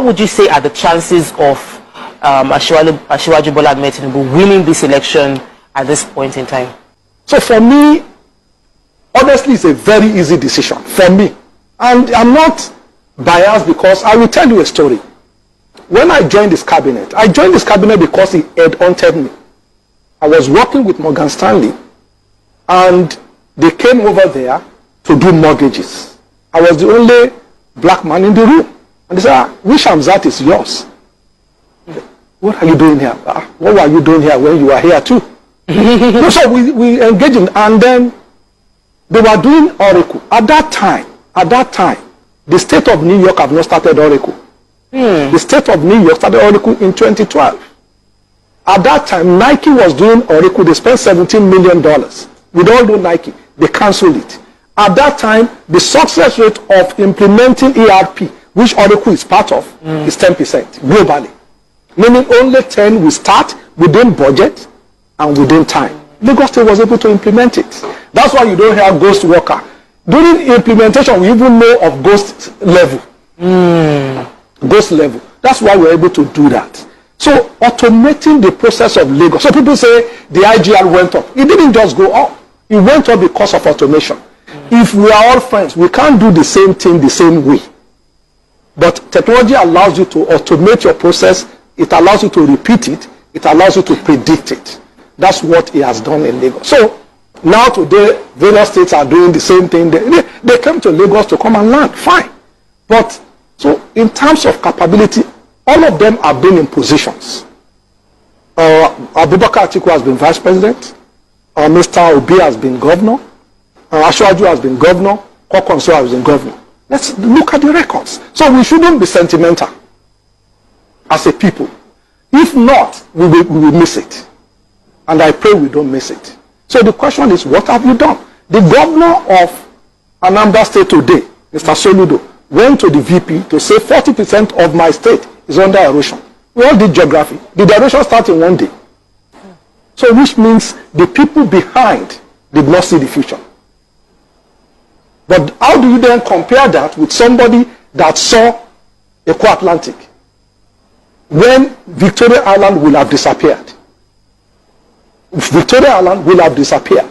What would you say are the chances of Ashiwaju Bola Tinubu winning this election at this point in time? So for me, honestly, it's a very easy decision for me. And I'm not biased because I will tell you a story. When I joined this cabinet because he headhunted me. I was working with Morgan Stanley and they came over there to do mortgages. I was the only black man in the room. And they said, which Hamzat is yours? What are you doing here? What were you doing here when you were here too? No, so we engaged in, and then they were doing Oracle. At that time, the state of New York have not started Oracle. The state of New York started Oracle in 2012. At that time, Nike was doing Oracle. They spent $17 million. With all the Nike, they canceled it. At that time, the success rate of implementing ERP, which Oracle is part of, is 10% globally. Meaning only 10 will start within budget and within time. Lagos State was able to implement it. That's why you don't hear ghost worker. During implementation, we even know of ghost level. Ghost level. That's why we're able to do that. So automating the process of Lagos. So people say the IGR went up. It didn't just go up. It went up because of automation. If we are all friends, we can't do the same thing the same way. But technology allows you to automate your process. It allows you to repeat it. It allows you to predict it. That's what he has done in Lagos. So now today, various states are doing the same thing. They came to Lagos to come and learn. Fine. But so in terms of capability, all of them have been in positions. Abubakar Atiku has been vice president. Mr. Obi has been governor. Ashiwaju has been governor. Kokonso has been governor. Let's look at the records. So we shouldn't be sentimental as a people. If not, we will miss it. And I pray we don't miss it. So the question is, what have you done? The governor of Anambra State today, Mr. Soludo, went to the VP to say 40% of my state is under erosion. We all did geography. Did the erosion start in one day? So which means the people behind did not see the future. But how do you then compare that with somebody that saw Eco Atlantic when Victoria Island will have disappeared? Victoria Island will have disappeared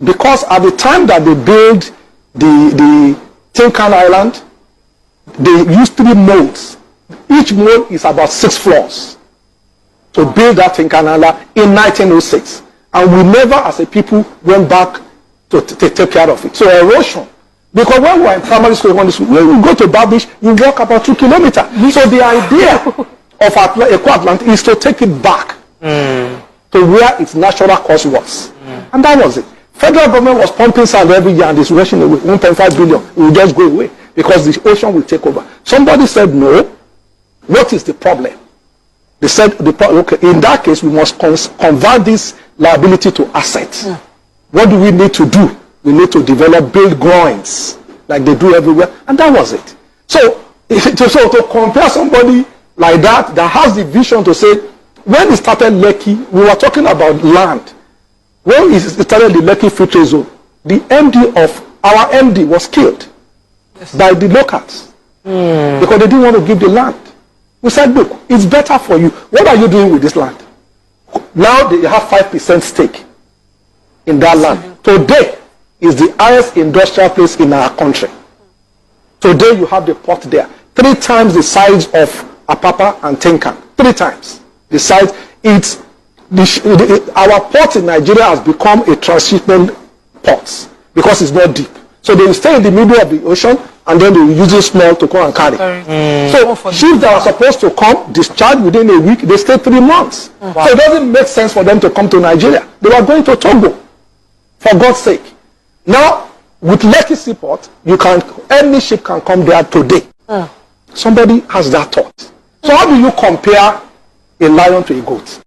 because at the time that they built the Tinkan Island, they used 3 molds. Each mold is about 6 floors to build that Tinkan Island in 1906, and we never as a people went back to take care of it. So erosion, because when we were in primary school, when you go to Babish, you walk about 2 kilometers. So the idea of Eco Atlantic is to take it back to where its natural course was. And that was it. Federal government was pumping sand every year and it's rushing away. 1.5 billion. It will just go away because the ocean will take over. Somebody said, no. What is the problem? They said, okay, in that case, we must convert this liability to assets. What do we need to do? We need to build groins like they do everywhere. And that was it. So to compare somebody like that has the vision to say, when it started Lekki, we were talking about land. When it started the Lekki Free Trade Zone, the MD of our MD was killed by the locals because they didn't want to give the land. We said, look, it's better for you. What are you doing with this land? Now they have 5% stake in that land. Today is the highest industrial place in our country. Today you have the port there. 3 times the size of Apapa and Tinkan. 3 times the size. Our port in Nigeria has become a transshipment port because it's not deep. So they will stay in the middle of the ocean and then they will use it small to come and carry. So ships that are supposed to come, discharge within a week, they stay 3 months. So it doesn't make sense for them to come to Nigeria. They were going to Togo, for God's sake. Now, with Lekki Seaport, any ship can come there today. Somebody has that thought. So how do you compare a lion to a goat?